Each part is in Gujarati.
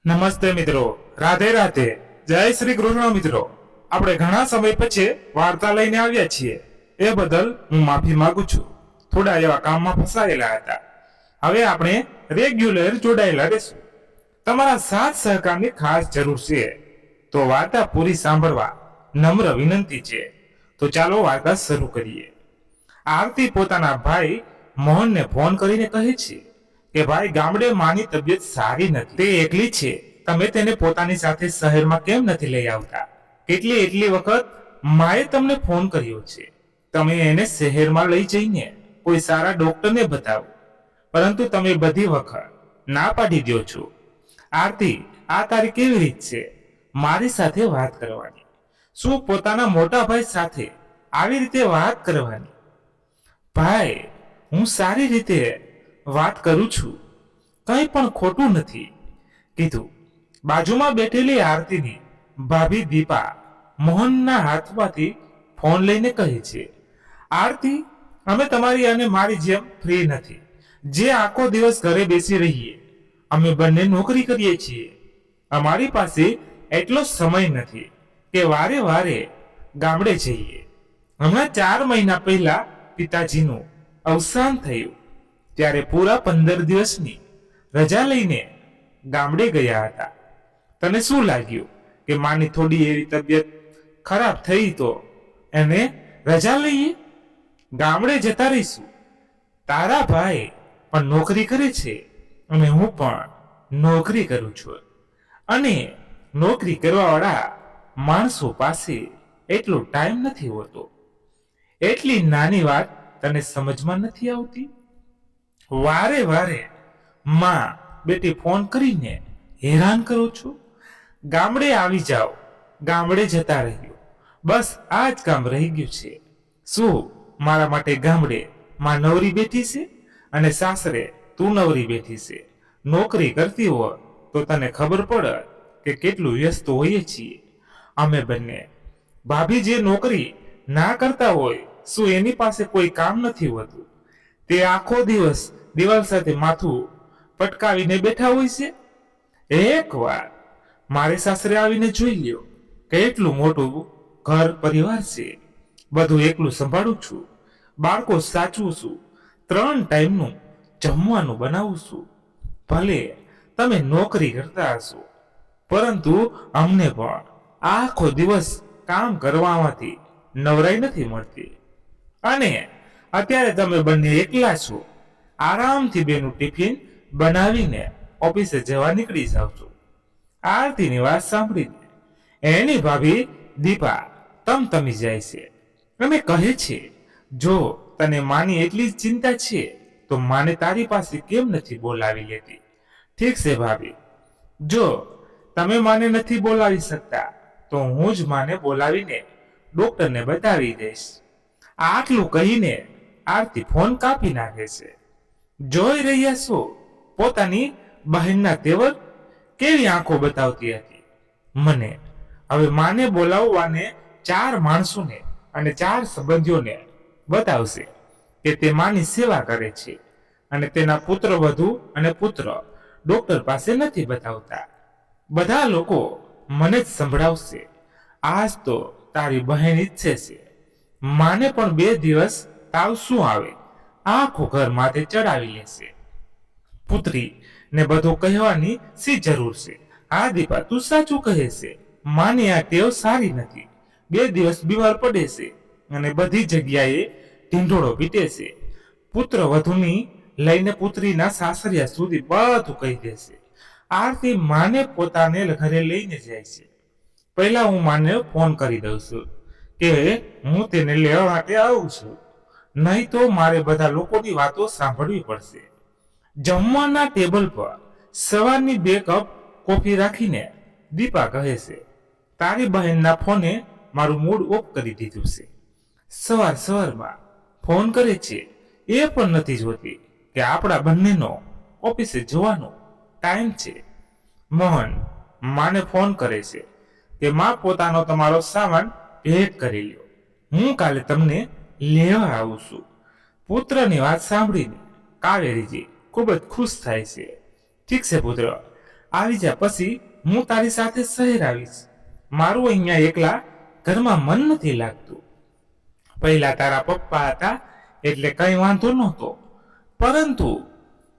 નમસ્તે મિત્રો, રાધે રાધે, જય શ્રી કૃષ્ણ મિત્રો. આપણે ઘણા સમય પછી વાર્તા લઈને આવ્યા છીએ, એ બદલ હું માફી માંગુ છું. થોડા એવા કામમાં ફસાયેલા હતા. હવે આપણે રેગ્યુલર જોડાયેલા રહેશું. તમારા સાથ સહકારની ખાસ જરૂર છે, તો વાર્તા પૂરી સાંભળવા નમ્ર વિનંતી છે. તો ચાલો વાર્તા શરૂ કરીએ. આરતી પોતાના ભાઈ મોહનને ફોન કરીને કહે છે કે ભાઈ, ગામડે માની તબિયત સારી નથી, તે એકલી છે. તમે તેને પોતાની સાથે શહેરમાં કેમ નથી લઈ આવતા? એટલી વખત માએ તમને ફોન કર્યો છે. તમે એને શહેરમાં લઈ જઈને કોઈ સારા ડોક્ટરને બતાવો, પરંતુ તમે બધી વખત ના પાડી દો છો. આરતી, આ તારી કેવી રીત છે મારી સાથે વાત કરવાની? શું પોતાના મોટા ભાઈ સાથે આવી રીતે વાત કરવાની? ભાઈ, હું સારી રીતે વાત કરું છું, કંઈ પણ ખોટું નથી કીધું. બાજુમાં બેઠેલી આરતીની ભાભી દીપા મોહનના હાથમાંથી ફોન લઈને કહે છે, આરતી, અમે તમારી અને મારી જેમ ફ્રી નથી, જે આખો દિવસ ઘરે બેસી રહીએ. અમે બંને નોકરી કરીએ છીએ. અમારી પાસે એટલો સમય નથી કે વારે વારે ગામડે જઈએ. હમણાં 4 મહિના પહેલા પિતાજીનું અવસાન થયું, ત્યારે પૂરા 15 દિવસની રજા લઈને ગામડે ગયા હતા. તને શું લાગ્યું કે માની થોડી એવી તબિયત ખરાબ થઈ તો એને રજા લઈએ? ગામડે જતા રહીશું. તારા ભાઈ પણ નોકરી કરે છે અને હું પણ નોકરી કરું છું, અને નોકરી કરવાવાળા માણસો પાસે એટલો ટાઈમ નથી હોતો. એટલી નાની વાત તને સમજમાં નથી આવતી? વારે વારે માં બેટી ફોન કરીને હેરાન કરો છો. ગામડે આવી જાઓ. ગામડે જતા રહ્યો, બસ આ જ કામ રહી ગયું છે. શું મારા માટે ગામડે માં નવરી બેઠી છે અને સાસરે તું નવરી બેઠી છે? નોકરી કરતી હોય તો તને ખબર પડે કે કેટલું વ્યસ્ત હોઈએ છીએ અમે બંને. ભાભી જે નોકરી ના કરતા હોય, શું એની પાસે કોઈ કામ નથી હોતું? તે આખો દિવસ દિવાલ સાથે માથું પટકાવીને બેઠા હોય છે. એક વાર મારે સાસરે આવીને જોઈ લ્યો, કેટલું મોટું ઘર પરિવાર છે. બધું એકલું સંભાળું છું, બાળકો સાચવું છું, 3 ટાઈમનું જમવાનું બનાવું છું. ભલે તમે નોકરી કરતા હશો, પરંતુ અમને પણ આખો દિવસ કામ કરવામાંથી નવરાઈ નથી મળતી. અને અત્યારે તમે બંને એકલા છો. આરામથી બેનું ટિફિન બનાવીને ઓફિસે જવા નીકળી જાવ છો. આરતીની વાત સાંભળીને એની ભાભી દીપા તમતમી જાય છે અને કહે છે, જો તને માની એટલી જ ચિંતા છે તો માને તારી પાસે કેમ નથી બોલાવી લેતી? ઠીક છે ભાભી, જો તમે માને નથી બોલાવી શકતા તો હું જ માને બોલાવીને ડોક્ટરને બતાવી દઈશ. આટલું કહીને આરતી ફોન કાપી નાખે છે. જોઈ રહ્યા છો પોતાની બહેનના તેવર કેવી આંખો બતાવતી હતી મને. હવે માને બોલાવવાને 4 માણસોને અને 4 સંબંધીઓને બતાવશે કે તે માની સેવા કરે છે, અને તેના પુત્રવધુ અને પુત્ર ડોક્ટર પાસે નથી બતાવતા. બધા લોકો મને જ સંભળાવશે. આજ તો તારી બહેન ઈચ્છે છે માને પણ 2 દિવસ તાવ શું આવે, આખું ઘર માથે ચડાવી લેશે. પુત્રી ને બધું કહેવાની શી જરૂર છે? આ દીપા, તું સાચું કહે છે. માની આ ટેવ સારી નથી. 2 દિવસ બીમાર પડે છે અને બધી જગ્યાએ ઢીંઢોળો પીટે છે. પુત્ર વધુની લઈને પુત્રીના સાસરિયા સુધી બધું કહી દેશે. આરતી માને પોતાને ઘરે લઈને જાય છે. પહેલા હું માને ફોન કરી દઉં છું કે હું તેને લેવા માટે આવું છું, નહીં તો મારે બધા લોકોની વાતો સાંભળવી પડશે. જમવાના ટેબલ પર સવારની 2 કપ કોફી રાખીને દીપા કહે છે, તારી બહેનના ફોને મારું મૂડ ઓફ કરી દીધું છે. સવારમાં ફોન કરે છે, એ પણ નથી જોતી કે આપણા બંનેનો ઓફિસે જવાનો ટાઈમ છે. મોહન માને ફોન કરે છે કે માં, પોતાનો તમારો સામાન પેક કરી લ્યો, હું કાલે તમને લેવા આવું છું. પુત્રની વાત સાંભળીને કાવેરીજી ખૂબ જ ખુશ થાય છે. ઠીક છે પુત્ર, આવી જા, પછી હું તારી સાથે શહેર આવીશ. મારું અહીંયા એકલા ઘરમાં મન નથી લાગતું. પહેલા તારા પપ્પા હતા એટલે કઈ વાંધો નહોતો, પરંતુ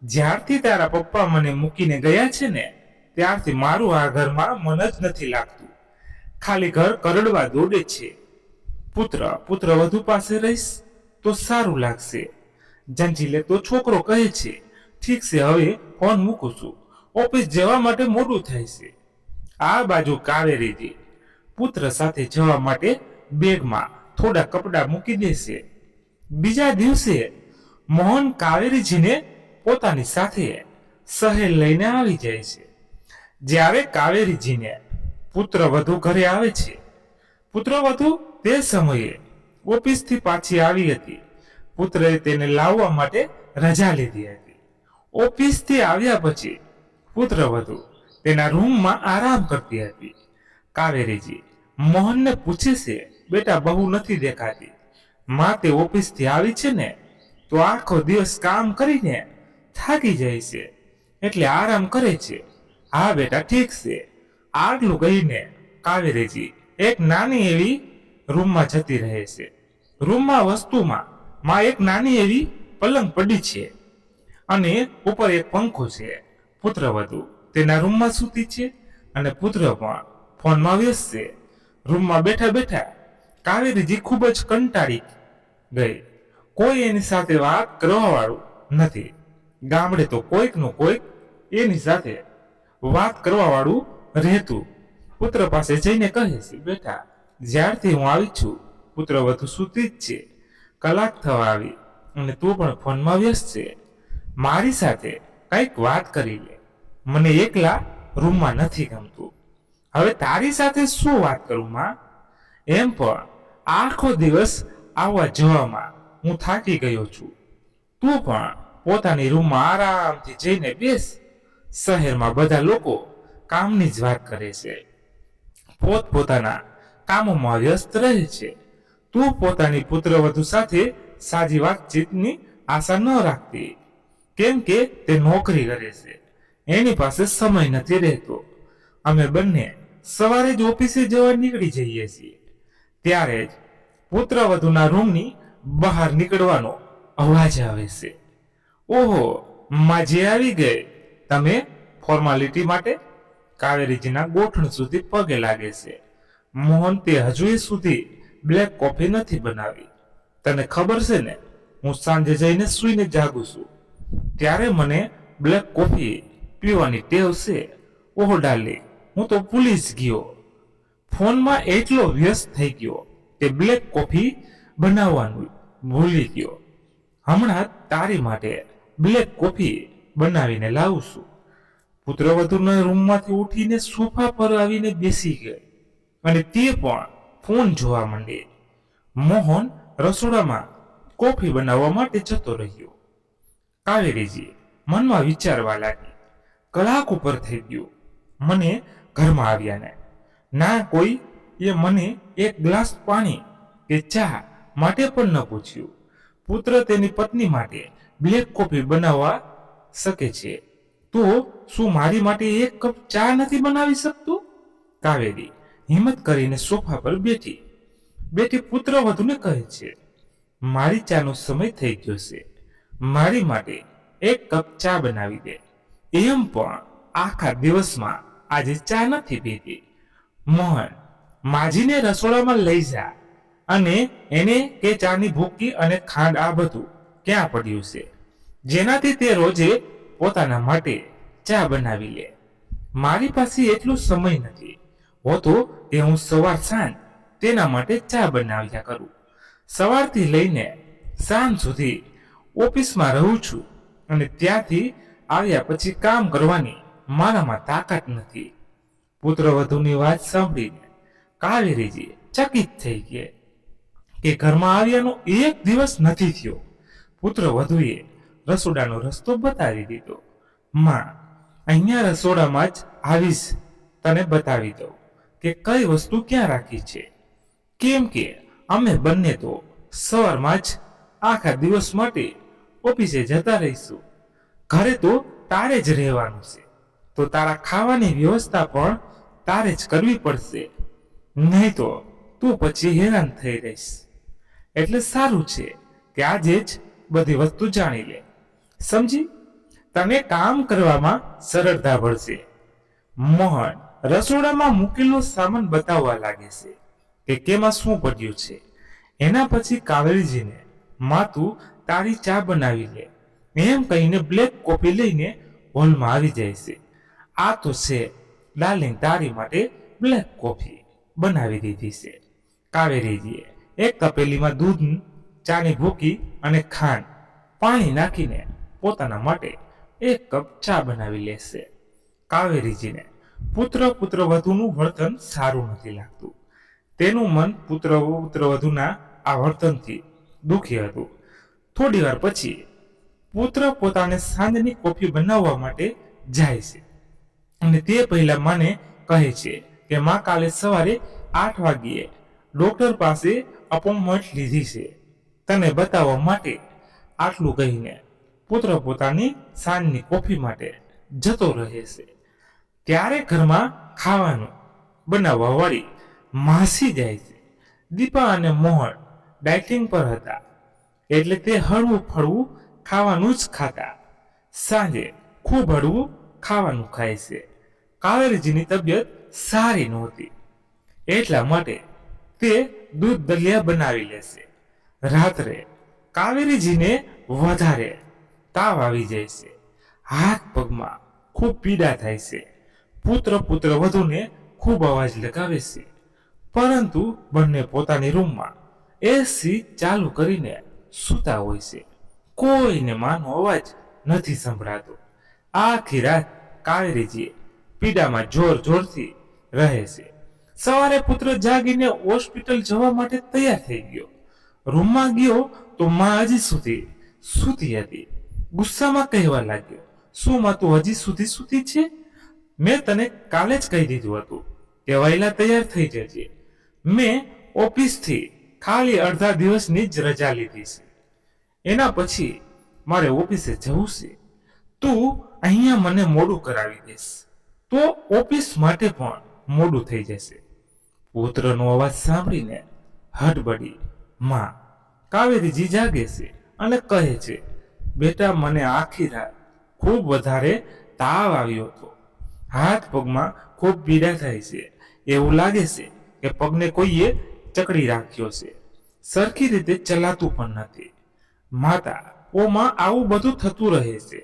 જ્યારથી તારા પપ્પા મને મૂકીને ગયા છે ને ત્યારથી મારું આ ઘરમાં મન જ નથી લાગતું. ખાલી ઘર કરડવા દોડે છે. પુત્ર વધુ પાસે રહીશ તો સારું લાગશે. જંજીલે તો છોકરો કહે છે, ઠીક છે, હવે ફોન મૂકું છું, ઓફિસ જવા માટે મોડું થાય છે. આ બાજુ કાવેરીજી પુત્ર સાથે જવા માટે બેગમાં થોડા કપડાં મૂકી દેશે. બીજા દિવસે મોહન કાવેરીજીને પોતાની સાથે શહેર લઈને આવી જાય છે. જ્યારે કાવેરીજીને પુત્રવધુ ઘરે આવે છે, પુત્રવધુ તે સમયે ઓફિસથી પાછી આવી હતી. પુત્રએ તેને લાવવા માટે રજા લીધી હતી. ઓફિસથી આવ્યા પછી પુત્રવધુ તેના રૂમમાં આરામ કરતી હતી. કાવેરીજી મોહનને પૂછે છે, બેટા બહુ નથી દેખાતી. માં તે ઓફિસથી આવી છે ને તો આખો દિવસ કામ કરીને થાકી જાય છે એટલે આરામ કરે છે. હા બેટા ઠીક છે. આટલું કહીને કાવેરીજી એક નાની એવી રૂમમાં જતી રહે છે. રૂમમાં વસ્તુમાં માં એક નાની એવી પલંગ પડી છે અને ઉપર એક પંખો છે. પુત્રવધુ તેના રૂમમાં સૂતી છે અને પુત્ર પણ ફોનમાં વ્યસ્ત છે. રૂમમાં બેઠા બેઠા કાવેરીજી ખૂબ જ કંટાળી ગઈ. કોઈ એની સાથે વાત કરવા વાળું નથી. ગામડે તો કોઈકનું કોઈક એની સાથે વાત કરવા વાળું રહેતું. પુત્ર પાસે જઈને કહે છે, બેટા જ્યારથી હું આવી છું પુત્રવધુ સૂતી જ છે. કલાક થવા આવી અને તું પણ ફોનમાં વ્યસ્ત છે. મારી સાથે કંઈક વાત કરી લે. મને એકલા રૂમમાં નથી ગમતું. હવે તારી સાથે શું વાત કરું માં? એમ પણ આખો દિવસ આવવા જવામાં હું થાકી ગયો છું. તું પણ પોતાની રૂમમાં આરામથી જઈને બેસ. શહેરમાં બધા લોકો કામની જ વાત કરે છે, પોતપોતાના કામોમાં વ્યસ્ત રહે છે. તું પોતાની પુત્રવધુ સાથે સાજી વાતચીતની આશા ન રાખતી, કેમ કે તે નોકરી કરે છે, એની પાસે સમય નથી રહેતો. અમે બંને સવારે જ ઓફિસે જવા નીકળી જઈએ છીએ. ત્યારે જ પુત્રવધુના રૂમની બહાર નીકળવાનો અવાજ આવે છે. ઓહો, માજી આવી ગઈ. તમે ફોર્માલિટી માટે? કાવેરીજીના ગોઠણ સુધી પગે લાગે છે. મોહન તે હજુ સુધી બ્લેક કોફી નથી બનાવી. તને ખબર છે ને, હું સાંજે જઈને સૂઈને જાગું છું ત્યારે મને બ્લેક કોફી પીવાની ટેવ છે. ઓહ ડાર્લિંગ, હું તો ભૂલી જ ગયો. ફોનમાં એટલો વ્યસ્ત થઈ ગયો કે બ્લેક કોફી બનાવવાનું ભૂલી ગયો. હમણાં તારી માટે બ્લેક કોફી બનાવીને લાવું છું. પુત્રવધુના રૂમમાંથી ઉઠીને સોફા પર આવીને બેસી ગઈ અને તે પણ ફોન જોવા માંડી. મોહન રસોડામાં કોફી બનાવવા માટે જતો રહ્યો. કાવેરીજી મનમાં વિચારવા લાગી, કલાક ઉપર થઈ ગયું મને ઘરમાં આવ્યા ને. ના કોઈ એ મને એક ગ્લાસ પાણી કે ચા માટે પણ ન પૂછ્યું. પુત્ર તેની પત્ની માટે બ્લેક કોફી બનાવવા શકે છે, તો શું મારી માટે એક કપ ચા નથી બનાવી શકતું? કાવેરી હિંમત કરીને સોફા પર બેઠી પુત્રવધુને કહે છે, મારી ચાનો સમય થઈ ગયો છે, મારી માટે એક કપ ચા બનાવી દે. એમ પણ આખા દિવસમાં આજે ચા નથી પીતી. મોહન, માજીને રસોડામાં લઈ જા અને એને કે ચાની ભૂકી અને ખાંડ આ બધું ક્યાં પડ્યું છે, જેનાથી તે રોજે પોતાના માટે ચા બનાવી લે. મારી પાસે એટલો સમય નથી હોતો કે હું સવાર સાંજ તેના માટે ચા બનાવ્યા કરું. સવારથી લઈને સાંજ સુધી ઓફિસમાં રહું છું અને ત્યાંથી આવ્યા પછી કામ કરવાની મારામાં તાકાત નથી. પુત્રવધુની વાત સાંભળીને કાવેરીજી ચકિત થઈ ગઈ કે ઘરમાં આવ્યાનો એક દિવસ નથી થયો. પુત્રવધુએ રસોડાનો રસ્તો બતાવી દીધો. માં, અહીંયા રસોડામાં જ આવીશ, તને બતાવી દઉં કે કઈ વસ્તુ ક્યાં રાખી છે, કેમ કે અમે બંને તો સવારમાં જ આખા દિવસ માટે ઓફિસે જતા રહીશું. ઘરે તો તારે જ રહેવાનું છે. તો તારા ખાવાની વ્યવસ્થા પણ તારે જ કરવી પડશે, નહીં તો તું પછી હેરાન થઈ રહીશ. એટલે સારું છે કે આજે જ બધી વસ્તુ જાણી લે. સમજી? તને કામ કરવામાં સરળતા પડશે. મોહન રસોડામાં મૂકેલો સામાન બતાવવા લાગે છે કે કેમાં શું પડ્યું છે. એના પછી કાવેરીજીને, માં તું તારી ચા બનાવી લે એમ કહીને બ્લેક કોફી લઈને હોલમાં આવી જાય છે. આ તો છે ડાર્લિંગ, તારી માટે બ્લેક કોફી બનાવી દીધી છે. કાવેરીજીએ એક તપેલીમાં દૂધ, ચાની ભૂકી અને ખાંડ, પાણી નાખીને પોતાના માટે એક કપ ચા બનાવી લેશે. કાવેરીજીને પુત્રવધુનું વર્તન સારું નથી લાગતું. તેનું મન પુત્રવધુના આ વર્તનથી દુઃખી હતું. થોડી વાર પછી પુત્ર પોતાને સાંજની કોફી બનાવવા માટે જાય છે અને તે પહેલા માને કહે છે કે માં કાલે સવારે 8 વાગ્યે ડોક્ટર પાસે અપોઇન્ટમેન્ટ લીધી છે, તને બતાવવા માટે. આટલું કહીને પુત્ર પોતાની સાંજની કોફી માટે જતો રહે છે. ત્યારે ઘરમાં ખાવાનું બનાવવા વાળી માસી જાય છે. દીપા અને મોહન ડાયટિંગ પર હતા એટલે તે હળવું ફળવું ખાવાનું જ ખાતા. સાંજે ખૂબ હળવું ખાવાનું ખાય છે. કાવેરીજીની તબિયત સારી નહોતી એટલા માટે તે દૂધ દલિયા બનાવી લેશે. રાત્રે કાવેરીજીને વધારે તાવ આવી જાય છે. હાથ પગમાં ખૂબ પીડા થાય છે. પુત્રવધુને ખૂબ અવાજ લગાવે છે, પરંતુ બંને પોતાની રૂમમાં એસી ચાલુ કરીને સૂતા હોય છે. કોઈને માનો અવાજ નથી સંભળાતો. આખી રાત કાવેરીજી પીડામાં જોરથી રહે છે. સવારે પુત્ર જાગીને હોસ્પિટલ જવા માટે તૈયાર થઈ ગયો. રૂમમાં ગયો તો માં હજી સુધી સૂતી હતી. ગુસ્સામાં કહેવા લાગ્યો, શું માં તું હજી સુધી સૂતી છે? મેં તને કાલે જ કહી દીધું હતું કે વહેલા તૈયાર થઈ જજે. મેં ઓફિસથી ખાલી અડધા દિવસની જ રજા લીધી છે, એના પછી મારે ઓફિસે જવું છે. તું અહીંયા મને મોડું કરાવી દેશ તો ઓફિસ માટે પણ મોડું થઈ જશે. પુત્રનો અવાજ સાંભળીને હડબડી માં કાવેરીજી જાગે છે અને કહે છે, બેટા મને આખી રાત ખૂબ વધારે તાવ આવ્યો હતો. હાથ પગમાં ખૂબ પીડા થાય છે. એવું લાગે છે કે પગને કોઈએ ચકડી રાખ્યો છે. સરખી રીતે ચલાતું પણ નથી. માતા, ઓમાં આવું બધું થતું રહે છે.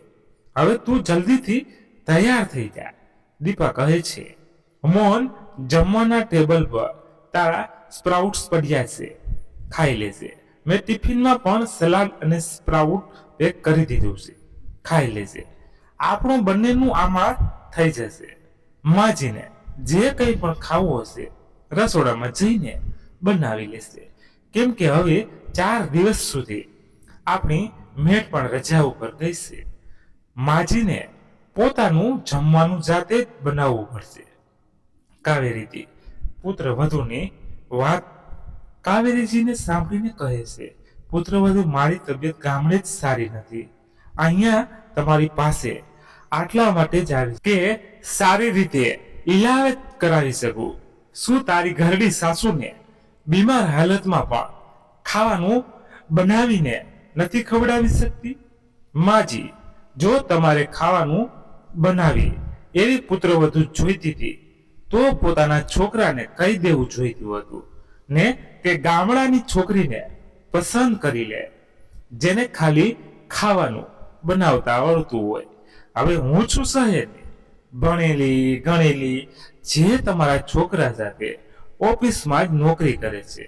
હવે તું જલ્દીથી તૈયાર થઈ જા. દીપા કહે છે, મોહન જમવાના ટેબલ પર તારા સ્પ્રાઉટ્સ પડ્યા છે, ખાઈ લેશે. મેં ટિફિનમાં પણ સલાડ અને સ્પ્રાઉટ પેક કરી દીધું છે, ખાઈ લેશે. આપણું બંનેનું આમાં થઈ જશે. માજીને જે કંઈ પણ ખાવું હશે રસોડામાં જઈને બનાવી લેશે, કેમ કે હવે 4 દિવસ સુધી આપણી મેટ પણ રજા ઉપર ગઈ છે. માજીને પોતાનું જમવાનું જાતે જ બનાવવું પડશે. કાવેરીજી પુત્રવધુની વાત કાવેરીજીને સાંભળીને કહે છે, પુત્રવધુ, મારી તબિયત ગામડે જ સારી નથી. અહીંયા તમારી પાસે આટલા માટે જ આવી કે સારી રીતે ઈલાજ કરાવી શકું. શું તારી ઘરડી સાસુને બીમાર હાલતમાં પણ ખાવાનું બનાવીને નથી ખવડાવી શકતી? માજી, જો તમારે ખાવાનું બનાવી એવી પુત્રવધુ જોઈતી હતી તો પોતાના છોકરાને કહી દેવું જોઈતું હતું ને કે ગામડાની છોકરીને પસંદ કરી લે, જેને ખાલી ખાવાનું બનાવતા આવડતું હોય. હવે હું છું શહેરની, ભણેલી ગણેલી, જે તમારા છોકરા સાથે ઓફિસમાં જ નોકરી કરે છે.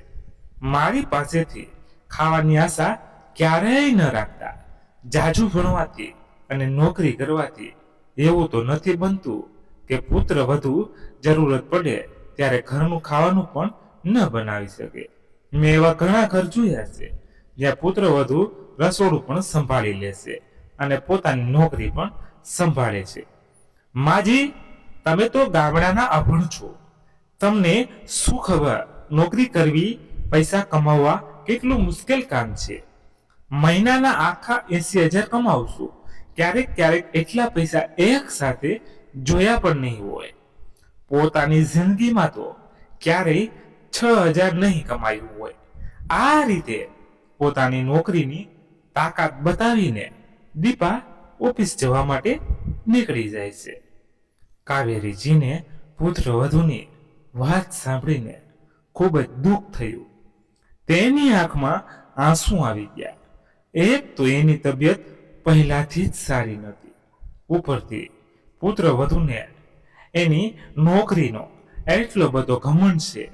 મારી પાસેથી ખાવાની આશા ક્યારેય ન રાખતા. જાજુ ભણવાથી અને નોકરી કરવાથી એવું તો નથી બનતું કે પુત્ર વધુ જરૂરત પડે ત્યારે ઘરનું ખાવાનું પણ ન બનાવી શકે. મેં એવા ઘણા ઘર જોયા છે જ્યાં પુત્ર વધુ રસોડું પણ સંભાળી લેશે અને પોતાની નોકરી પણ સંભાળે છે. માજી, તમે તો ગામડાના અભણ છો, તમને શું ખબર નોકરી કરવી, પૈસા કમાવવા કેટલું મુશ્કેલ કામ છે. મહિનાના આખા 80,000 કમાવશું, ક્યારેક એટલા પૈસા એક સાથે જોયા પણ નહીં હોય. પોતાની જિંદગીમાં તો ક્યારેય 6,000 નહીં કમાયું હોય. આ રીતે પોતાની નોકરીની તાકાત બતાવીને દીપા ઓફિસ જવા માટે નીકળી જાય છે. કાવેરીજીને પુત્ર વધુની વાત સાંભળીને ખૂબ જ દુઃખ થયું. તેની આંખમાં આંસુ આવી ગયા. એક તો એની તબિયત પહેલાથી જ સારી નહોતી, ઉપરથી પુત્ર વધુને એની નોકરીનો એટલો બધો ઘમંડ છે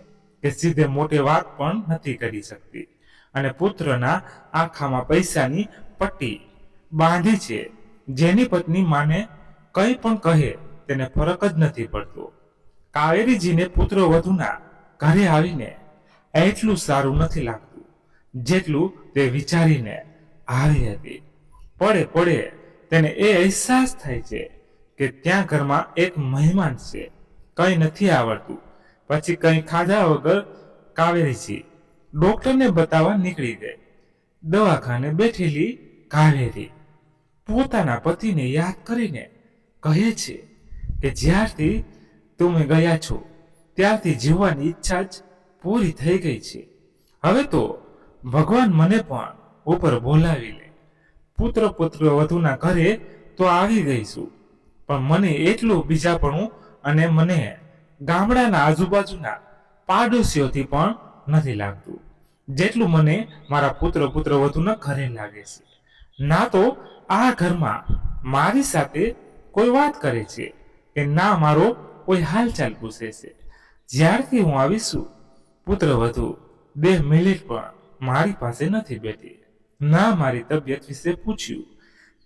કે સીધે મોટે વાત પણ નથી કરી શકતી, અને પુત્રના આંખામાં પૈસાની પટ્ટી બાંધી છે. જેની પત્ની માને કંઈ પણ કહે તેને ફરક જ નથી પડતો. કાવેરીજીને પુત્ર વધુના ઘરે આવીને એટલું સારું નથી લાગતું જેટલું તે વિચારીને આવી હતી. પડે પડે તેને એ અહેસાસ થાય છે કે ત્યાં ઘરમાં એક મહેમાન છે. કંઈ નથી આવડતું. પછી કંઈ ખાધા વગર કાવેરીજી ડોક્ટરને બતાવવા નીકળી ગઈ. દવાખાને બેઠેલી કાવેરી પોતાના પતિને યાદ કરીને કહે છે કે જ્યારથી તમે ગયા છો ત્યારથી જીવવાની ઈચ્છા જ પૂરી થઈ ગઈ છે. હવે તો ભગવાન મને પણ ઉપર બોલાવી લે. પુત્ર વધુના ઘરે તો આવી ગઈ છું, પણ મને એટલું બીજાપણું અને મને ગામડાના આજુબાજુના પાડોશીઓથી પણ નથી લાગતું જેટલું મને મારા પુત્ર વધુના ઘરે લાગે છે. ના તો આ ઘરમાં મારી સાથે કોઈ વાત કરે છે કે ના મારો કોઈ હાલચાલ પૂછે છે. જ્યારથી હું આવીશું પુત્ર વધુ 2 મિનિટ પણ મારી પાસે નથી બેઠી, ના મારી તબિયત વિશે પૂછ્યું.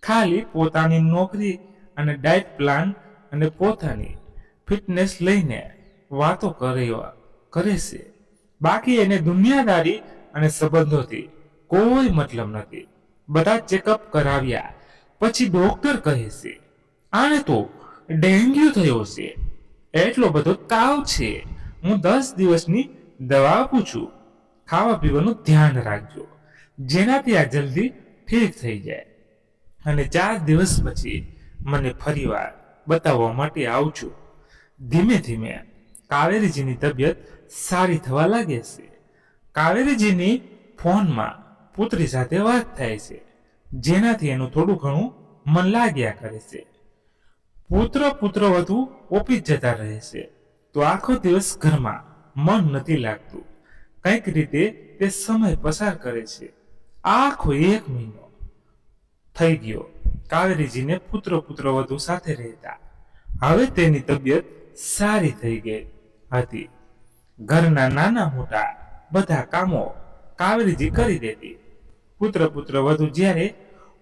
ખાલી પોતાની નોકરી અને ડાયટ પ્લાન અને પોતાની ફિટનેસ લઈને વાતો કરે છે. બાકી એને દુનિયાદારી અને સંબંધોથી કોઈ મતલબ નથી. બધા ચેકઅપ કરાવ્યા પછી ડોક્ટર કહે છે આને તો ડેન્ગ્યુ થયો છે, એટલો બધો તાવ છે. હું 10 દિવસની દવા આપું છું, ખાવા પીવાનું ધ્યાન રાખજો જેનાથી આ જલ્દી ઠીક થઈ જાય, અને 4 દિવસ પછી મને ફરીવાર બતાવવા માટે આવજો. ધીમે ધીમે કાવેરીજીની તબિયત સારી થવા લાગે છે. કાવેરીજીની ફોનમાં પુત્રી સાથે વાત થાય છે, જેનાથી એનું થોડું ઘણું મન લાગ્યા કરે છે. પુત્ર વધુ ઓફિસ જતા રહે છે તો આખો દિવસ ઘરમાં મન નથી લાગતું. કંઈક રીતે તે સમય પસાર કરે છે. આખો 1 મહિનો થઈ ગયો કાવેરીજીને પુત્ર વધુ સાથે રહેતા. હવે તેની તબિયત સારી થઈ ગઈ હતી. ઘરના નાના મોટા બધા કામો કાવેરીજી કરી દેતી. પુત્ર વધુ જ્યારે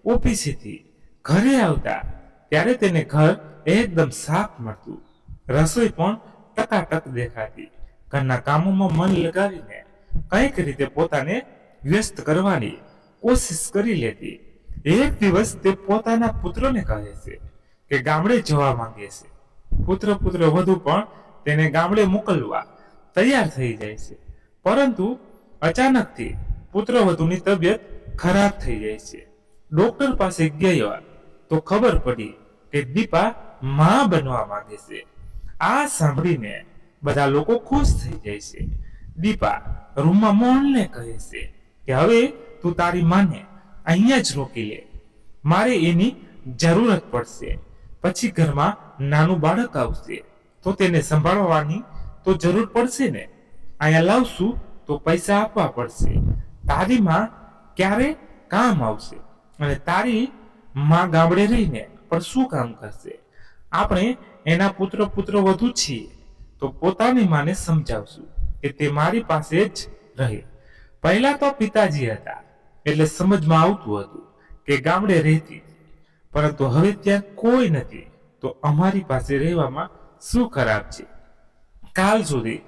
ઓફિસેથી ઘરે આવતા ત્યારે તેને ઘર એકદમ સાફ મળતું. રસોઈ પણ ટકાટક દેખાતી. ઘરના કામોમાં મન લગાવીને કંઈક રીતે પોતાને વ્યસ્ત કરવાની કોશિશ કરી લેતી. એક દિવસ તે પોતાના પુત્રને કહે છે કે ગામડે જવા માંગે છે. પુત્ર વધુ પણ તેને ગામડે મોકલવા તૈયાર થઈ જાય છે, પરંતુ અચાનકથી પુત્ર વધુની તબિયત ખરાબ થઈ જાય છે. ડોક્ટર પાસે ગયા તો ખબર પડી કે દીપા માં બનવા માંગે છે. આ સાંભળીને બધા લોકો ખુશ થઈ જાય છે. દીપા રૂમમાં મોહનને કહે છે કે હવે તું તારી માને અહીંયા જ રોકી લે, મારે એની જરૂરત પડશે. પછી ઘરમાં નાનું બાળક આવશે તો તેને સંભાળવાની તો જરૂર પડશે ને. અહીંયા લાવશું તો પૈસા આપવા પડશે. તારી માં ક્યારે કામ આવશે, અને તારી માં ગામડે રહીને પણ શું કામ કરશે. આપણે એના પુત્ર વધુ છીએ તો પોતાની માને સમજાવશું કે તે મારી પાસે જ રહે. પહેલા તો પિતાજી હતા એટલે સમજમાં આવતું હતું કે ગામડે રહેતી, પરંતુ હવે ત્યાં કોઈ નથી તો અમારી પાસે રહેવામાં શું ખરાબ છે. કાલ સુધી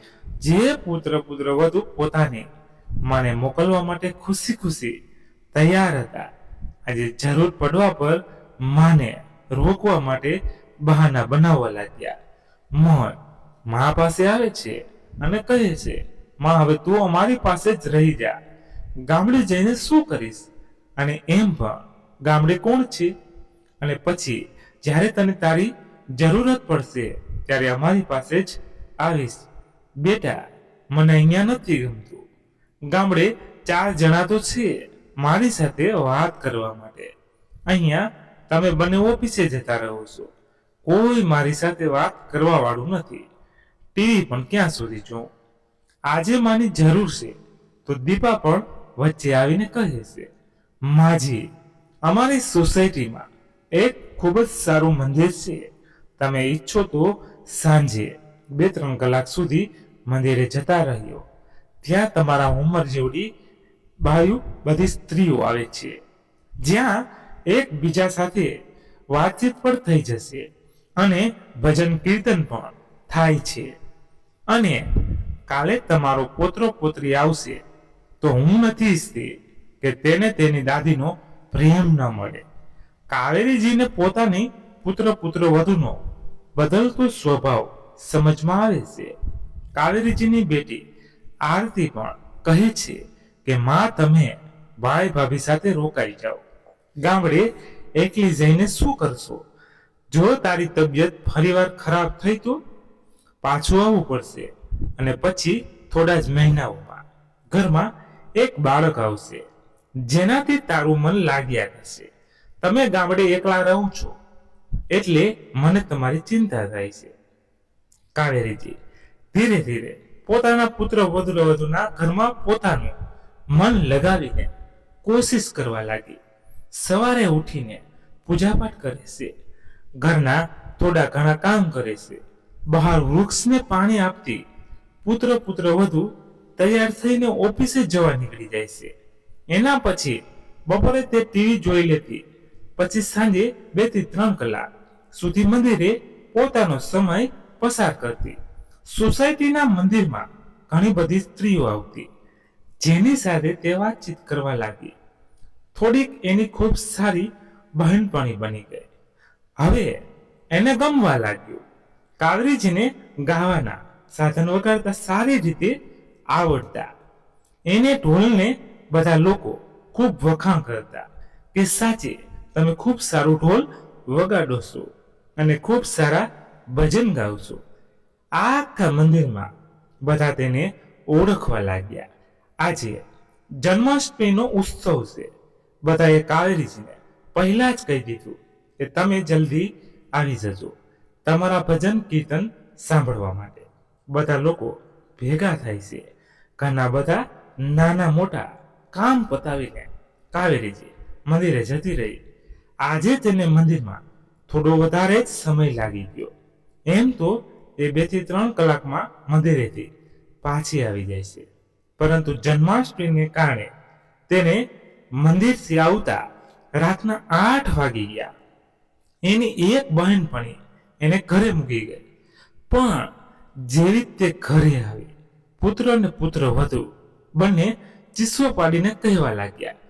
જે પુત્ર વધુ પોતાની માને મોકલવા માટે ખુશી તૈયાર હતા, આજે જરૂર પડવા પર માને રોકવા માટે બહાના બનાવવા લાગ્યા. મોહન મા પાસે આવે છે અને કહે છે, માં હવે તું અમારી પાસે જ રહી જા, ગામડે જઈને શું કરીશ, અને એમ પણ ગામડે કોણ છે. અને પછી જ્યારે તને તારી જરૂરત પડશે ત્યારે અમારી પાસે જ આવીશ. બેટા, મને અહીંયા નથી ગમતું. ગામડે 4 જણા તો છે મારી સાથે વાત કરવા માટે. અહીંયા તમે બંને ઓફિસે જતા રહો છો. કોઈ મારી સાથે વાત કરવા વાળું નથી. ટીવી પણ ક્યાં સુધી જોઉં? આજે માની જરૂર છે તો દીપા પણ વચ્ચે આવીને કહે છે, માજી, અમારી સોસાયટીમાં એક ખૂબ જ સારું મંદિર છે. તમે ઈચ્છો તો સાંજે 2-3 કલાક સુધી મંદિરે જતા રહ્યો. ત્યાં તમારા ઉંમર જેવડી બધી સ્ત્રીઓ આવે છે, જ્યાં એકબીજા સાથે વાતચીત પણ થઈ જશે અને ભજન કીર્તન પણ થાય છે. અને કાલે તમારો પોત્રો પોત્રી આવશે તો હું નથી ઈચ્છતી કે તેને તેની દાદીનો પ્રેમ ન મળે. કાવેરીજીને પોતાની પુત્ર વધુનો બદલતો સ્વભાવ સમજમાં આવે છે. કાવેરીજીની બેટી આરતી પણ કહે છે કે માં, તમે ભાઈ ભાભી સાથે રોકાઈ જાઓ. ગામડે એકલી જઈને શું કરશો? જો તારી તબિયત ફરીવાર ખરાબ થઈ તો પાછું આવવું પડશે. અને પછી થોડા જ મહિનાઓમાં ઘરમાં એક બાળક આવશે જેનાથી તારું મન લાગ્યા કરશે. તમે ગામડે એકલા રહો છો એટલે મને તમારી ચિંતા થાય છે. કાવેરીજી ધીરે ધીરે પોતાના પુત્ર વધુના ઘરમાં પોતાનું મન લગાવીને કોશિશ કરવા લાગી. સવારે ઉઠીને પૂજાપાઠ કરે છે, ઘરના થોડા ઘણા કામ કરે છે, બહાર વૃક્ષને પાણી આપતી પુત્ર વધુ તૈયાર થઈને ઓફિસે જવા નીકળી જાય છે. એના પછી બપોરે તે ટીવી જોઈ લેતી. પછી સાંજે 2-3 કલાક સુધી મંદિરે પોતાનો સમય પસાર કરતી. સોસાયટીના મંદિરમાં ઘણી બધી સ્ત્રીઓ આવતી જેની સાથે તે વાતચીત કરવા લાગી. થોડીક એની ખૂબ સારી બહેનપણી બની ગઈ. હવે એને ગમવા લાગ્યું. કાવેરીજીને ગાવાના સાધન વગાડતા સારી રીતે આવડતા. એને ઢોલને બધા લોકો ખૂબ વખાણ કરતા કે સાચે તમે ખૂબ સારું ઢોલ વગાડો છો અને ખૂબ સારા ભજન ગાઓ છો. આખા મંદિરમાં બધા તેને ઓળખવા લાગ્યા. આજે જન્માષ્ટમીનો ઉત્સવ છે. બધાએ કાવેરીજીને પહેલા જ કહી દીધું કે તમે જલ્દી આવી જજો તમારા ભજન કીર્તન સાંભળવા માટે. બધા લોકો ભેગા થાય છે. ઘરના બધા નાના મોટા કામ પતાવીને કાવેરીજી મંદિરે જતી રહી. આજે તેને મંદિરમાં થોડો વધારે જ સમય લાગી ગયો. એમ તો એ 2-3 કલાકમાં મંદિરેથી પાછી આવી જાય છે, પરંતુ જન્માષ્ટમીને કારણે તેને મંદિરથી આવતા રાતના 8 વાગી ગયા. એની એક બહેનપણી એને ઘરે મૂકી ગઈ. પણ જેવી તે ઘરે આવી, પુત્ર ને પુત્ર વધુ બંને ચીસો પાડીને કહેવા લાગ્યા,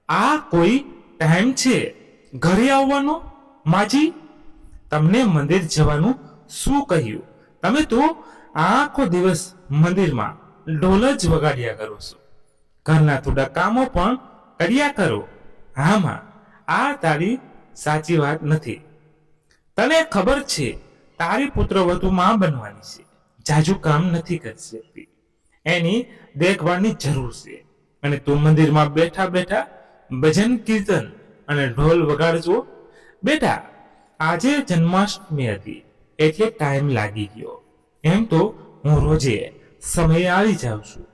આ કોઈ ટાઈમ છે ઘરે આવવાનો? માજી, તમને મંદિર જવાનું શું કહ્યું? તમે તો આખો દિવસ મંદિરમાં ઢોલ જ વગાડ્યા કરો છો. ઘરના થોડા કામો પણ કર્યા કરો. હામાં, આ તારી સાચી વાત નથી. તને ખબર છે તારી પુત્ર વધુ માં બનવાની છે, જાજુ કામ નથી કરી શકતી, એની દેખભાળની જરૂર છે. અને તું મંદિરમાં બેઠા બેઠા ભજન કીર્તન અને ઢોલ વગાડજો. બેટા, આજે જન્માષ્ટમી હતી એટલે ટાઈમ લાગી ગયો. એમ તો હું રોજે સમયે આવી જાઉં છું.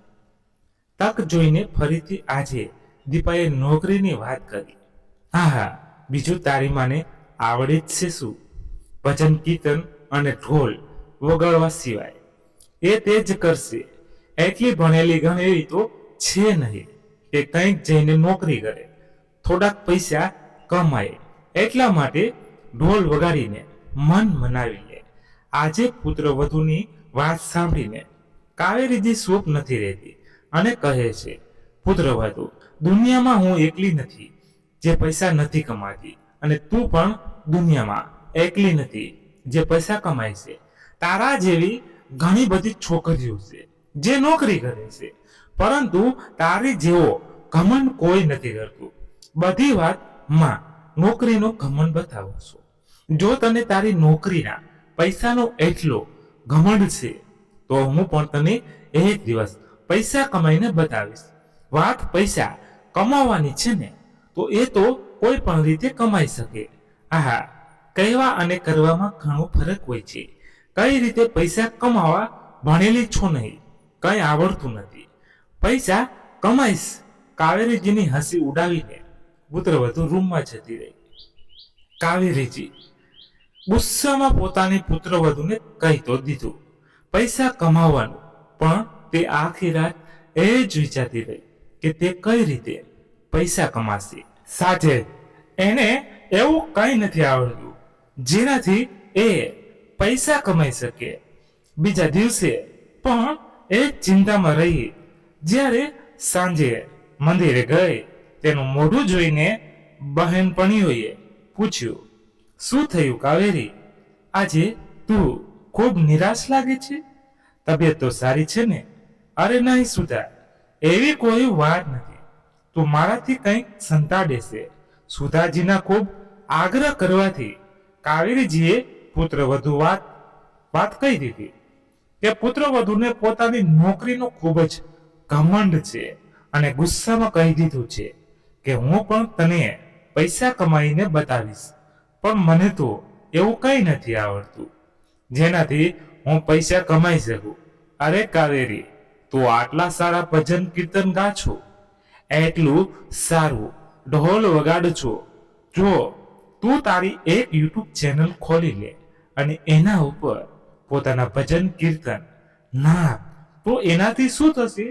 તક જોઈને ફરીથી આજે દીપાએ નોકરીની વાત કરી. હા, બીજું તારી માને આવડે જ છે શું? ભજન કીર્તન અને ઢોલ વગાડવા સિવાય એ તે જ કરશે. એટલી ભણેલી ગણેલી તો છે નહીં કે કંઈક જઈને નોકરી કરે, થોડાક પૈસા કમાય, એટલા માટે ઢોલ વગાડીને મન મનાવી લે. આજે પુત્ર વધુની વાત સાંભળીને કાવેરીજી ચૂપ નથી રહેતી અને કહે છે, પુત્ર વધુ, દુનિયામાં હું એકલી નથી જે પૈસા નથી કમાતી, અને તું પણ દુનિયામાં એકલી નથી જે પૈસા કમાય છે. તારા જેવી ઘણી બધી છોકરીઓ છે જે નોકરી કરે છે, પરંતુ તારી જેવો ઘમંડ કોઈ નથી કરતું. બધી વાત માં નોકરીનો ઘમંડ બતાવો છો. જો તને તારી નોકરીના પૈસાનો એટલો ઘમંડ છે તો હું પણ તને એક દિવસ પૈસા કમાઈને બતાવીશ. વાત પૈસા કમાવાની છે ને, તો એ તો કોઈ પણ રીતે કમાઈ શકે. આહા, કહેવા અને કરવામાં ઘણો ફરક હોય છે. કઈ રીતે પૈસા કમાવા ભણેલી છો નહીં, કઈ આવડતું નથી. પૈસા કમાઈશ. કાવેરીજીની હસી ઉડાવીને પુત્રવધુ રૂમમાં જતી રહી. કાવેરીજી ગુસ્સામાં પોતાની પુત્રવધુને કહી તો દીધું પૈસા કમાવાનું, પણ તે આખી રાત એ જ વિચારતી રહી કે તે કઈ રીતે પૈસા કમાશે. સાથે એને એવું કઈ નથી આવડતું જેનાથી એ પૈસા કમાઈ શકે. બીજા દિવસે પણ એ ચિંતામાં રહી. જ્યારે સાંજે મંદિરે ગઈ, તેનું મોઢું જોઈને બહેનપણીઓએ પૂછ્યું, શું થયું કાવેરી? આજે તું ખૂબ નિરાશ લાગે છે. તબિયત તો સારી છે ને? અરે નહીં સુધા, એવી કોઈ વાત નથી. તું મારાથી કંઈક સંતાડે છે. સુધાજીના ખૂબ આગ્રહ કરવાથી કાવેરીજીએ પુત્રવધુ વાત કહી દીધી કે પુત્રવધુને પોતાની નોકરીનો ખૂબ જ ઘમંડ છે અને ગુસ્સામાં કહી દીધું છે કે હું પણ તને પૈસા કમાઈને બતાવીશ, પણ મને તો એવું કંઈ નથી આવડતું જેનાથી હું પૈસા કમાઈ શકું. અરે કાવેરી, તું આટલા સારા ભજન કીર્તન ગા છો, એટલું સારું ઢોલ વગાડ છો. જો તું તારી એક યુટ્યુબ ચેનલ ખોલી લે અને એના ઉપર પોતાના ભજન કીર્તન નાખ, તો એનાથી શું થશે?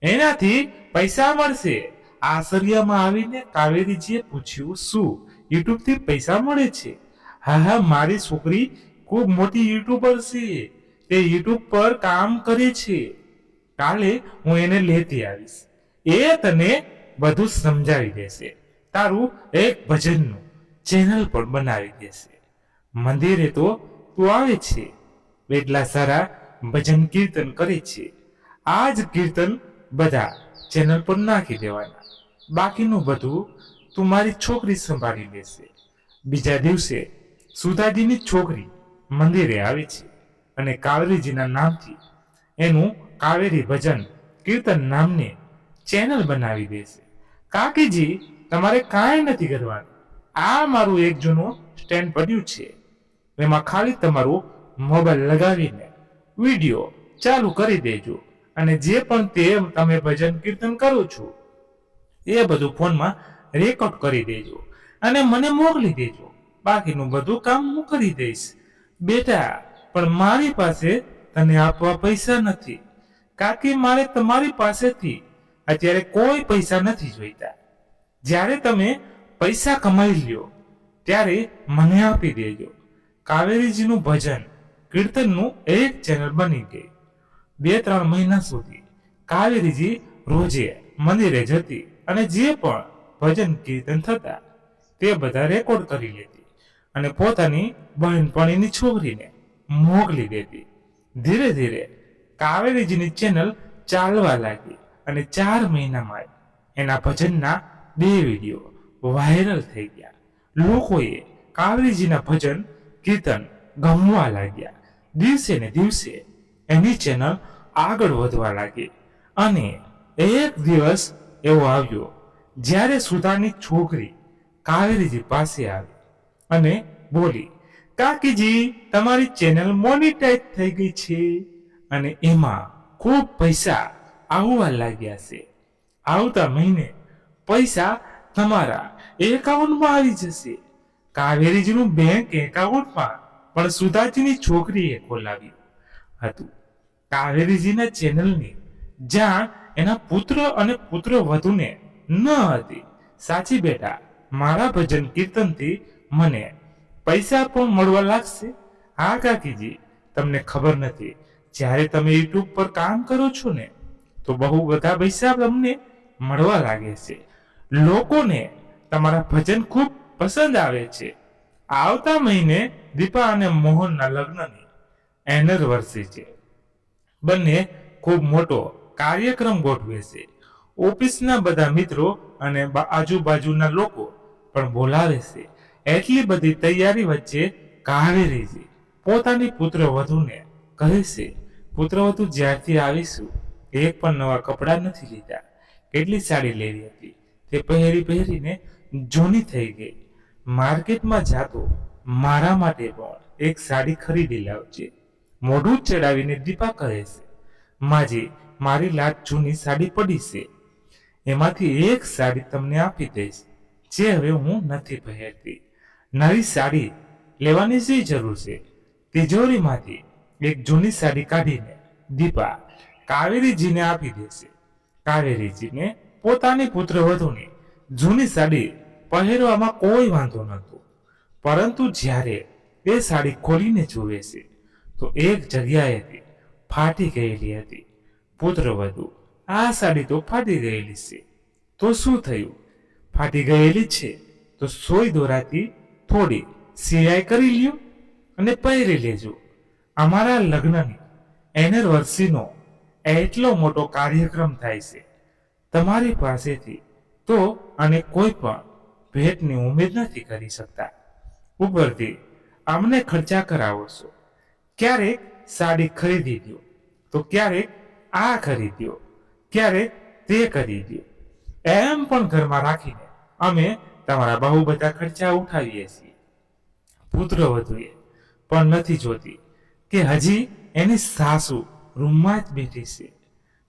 એનાથી પૈસા મળશે. આશ્ચર્યમાં આવીને કાવેરીજીએ પૂછ્યું, શું યુટ્યુબથી પૈસા મળે છે? હા હા, મારી છોકરી ખૂબ મોટી યુટ્યુબર છે. તે યુટ્યુબ પર કામ કરે છે. કાલે હું એને લેતી આવીશ. એ તને બધું સમજાવી દેશે. તારું એક ભજનનું ચેનલ પણ બનાવી દેશે. મંદિરે તો તું આવે છે, એટલા સારા ભજન કીર્તન કરે છે. આ જ કીર્તન બધા ચેનલ પર નાખી દેવાના. બાકીનું બધું તું મારી છોકરી સંભાળી લેશે. બીજા દિવસે સુધાજીની છોકરી મંદિરે આવે છે અને કાવેરીજીના નામથી એનું કાવેરી ભજન કીર્તન નામની ચેનલ બનાવી દેશે. કાકીજી, તમારે કાંઈ નથી કરવાનું. આ મારું એક જૂનું સ્ટેન્ડ પડ્યું છે, એમાં ખાલી તમારું મોબાઈલ લગાવીને વિડીયો ચાલુ કરી દેજો અને જે પણ તે તમે ભજન કીર્તન કરો છો એ બધું ફોનમાં રેકોર્ડ કરી દેજો અને મને મોકલી દેજો. બાકીનું બધું કામ હું કરી દઈશ. બેટા, પણ મારી પાસે તને આપવા પૈસા નથી. કાકી, મારે તમારી પાસેથી અત્યારે કોઈ પૈસા નથી જોઈતા. જ્યારે તમે પૈસા કમાઈ લ્યો ત્યારે મને આપી દેજો. કાવેરીજીનું ભજન કીર્તનનું એક ચેનલ બની ગઈ. 2-3 મહિના સુધી કાવેરીજી રોજે મંદિરે જતી અને જે પણ ભજન કીર્તન થતા તે બધા રેકોર્ડ કરી લેતી અને પોતાની બહેનપણીની છોકરીને મોકલી દેતી. ધીરે ધીરે કાવેરીજીની ચેનલ ચાલવા લાગી અને 4 મહિનામાં એના ભજનના 2 વિડીયો વાયરલ થઈ ગયા. લોકોએ કાવેરીજીના ભજન કીર્તન ગમવા લાગ્યા. દિવસે ને દિવસે એની ચેનલ આગળ વધવા લાગી અને એક દિવસ એવો આવ્યો જ્યારે સુધાની છોકરી કાવેરીજી પાસે આવી અને બોલી, કાકીજી, તમારી ચેનલ મોનેટાઈઝ થઈ ગઈ છે અને એમાં ખૂબ પૈસા આવવા લાગ્યા છે. આવતા મહિને પૈસા તમારા એકાઉન્ટમાં આવી જશે. કાવેરીજીનું બેંક એકાઉન્ટમાં પણ સુધાજીની છોકરીએ ખોલાવ્યું હતું. કાવેરીજીના ચેનલની જાણ એના પુત્ર અને પુત્રવધુને ન હતી. સાચી બેટા, મારા ભજન કીર્તનથી મને પૈસા પણ મળવા લાગશે. હા કાકીજી, તમને ખબર નથી, જ્યારે તમે યુટ્યુબ પર કામ કરો છો ને તો બહુ બધા પૈસા તમને મળવા લાગે છે. લોકોને તમારા ભજન ખૂબ પસંદ આવે છે. આવતા મહિને દીપા અને મોહનના લગ્નની એનિવર્સરી છે. બંને ખૂબ મોટો કાર્યક્રમ ગોઠવે છે. ઓફિસના બધા મિત્રો અને આજુબાજુના લોકો પણ બોલાવે છે. એટલી બધી તૈયારી વચ્ચે કાવેરીજી પોતાની પુત્રવધૂને કહે છે, પુત્રવધુ જ્યારથી આવીશું એક પણ નવા કપડાં નથી લીધા. કેટલી સાડી લેવી હતી તે પહેરીને જૂની થઈ ગઈ. માર્કેટમાં જાતો મારા માટે પણ એક સાડી ખરીદી લાવજે. મોઢું ચડાવીને દીપા કહે છે, માજી મારી લાટ જૂની સાડી પડી છે, એમાંથી એક સાડી તમને આપી દઈશ જે હવે હું નથી પહેરતી. નવી સાડી લેવાની શી જરૂર છે? તિજોરીમાંથી એક જૂની સાડી કાઢીને દીપા કાવેરીજીને આપી દેશે. કાવેરીજીને પોતાની પુત્રવધૂની જૂની સાડી પહેરવામાં કોઈ વાંધો નહોતો, પરંતુ જ્યારે તે સાડી ખોલીને જુએ છે તો એક જગ્યાએથી ફાટી ગયેલી હતી. પુત્રવધુ, આ સાડી તો ફાટી ગયેલી છે. તો શું થયું? ફાટી ગયેલી છે તો સોય દોરાથી થોડી સિલાઈ કરી લ્યો અને પહેરી લેજો. અમારા લગ્નની એનિવર્સરીનો એટલો મોટો કાર્યક્રમ થાય છે, તમારી પાસેથી તો અને કોઈ પણ ભેટની ઉમેદ નથી કરી શકતા. ઉપરથી અમને ખર્ચા કરાવો છો. ક્યારેક સાડી ખરીદી દો તો ક્યારેક આ ખરીદ્યો, ક્યારેક તે કરી દો. એમ પણ ઘરમાં રાખીને અમે તમારા બહુ બધા ખર્ચા ઉઠાવીએ છીએ. પુત્રવધુએ પણ નથી જોતી કે હજી એની સાસુ રૂમમાં જ બેઠી છે,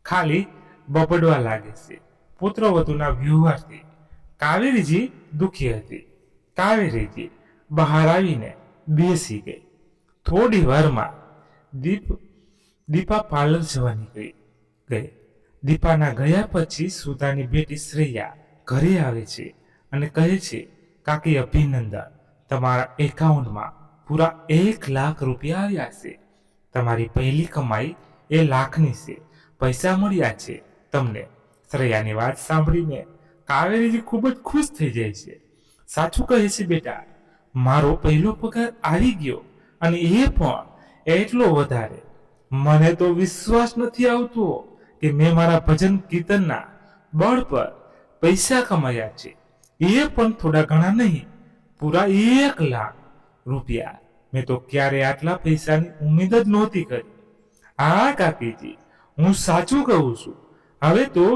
ખાલી બબડવા લાગે છે. પુત્રવધુના વ્યવહારથી કાવેરીજી દુઃખી હતી. કાવેરીજી બહાર આવીને બેસી ગઈ. થોડી વારમાં દીપા પાર્લર જવા નીકળી ગઈ. દીપાના ગયા પછી સુધાની બેટી શ્રેયા ઘરે આવે છે અને કહે છે, કાકી અભિનંદન, તમારા એકાઉન્ટમાં પૂરા 1 લાખ રૂપિયા આવ્યા છે. તમારી પહેલી કમાઈ એ લાખની છે. પૈસા મળ્યા છે તમને. શ્રેયાની વાત સાંભળીને કાવેરીજી ખૂબ જ ખુશ થઈ જાય છે. સાચું કહે છે બેટા, મારો પહેલો પગાર આવી ગયો અને એ પણ એટલો વધારે. મને તો વિશ્વાસ નથી આવતો કે મેં મારા ભજન કીર્તનના બળ પર પૈસા કમાયા છે. એ પણ થોડા ઘણા નહીં, પૂરા 1 લાખ રૂપિયા. મેં તો ક્યારે આટલા પૈસાની ઉમ્મીદ જ નહોતી કરી. હા કાકીજી, હું સાચું કહું છું. હવે તો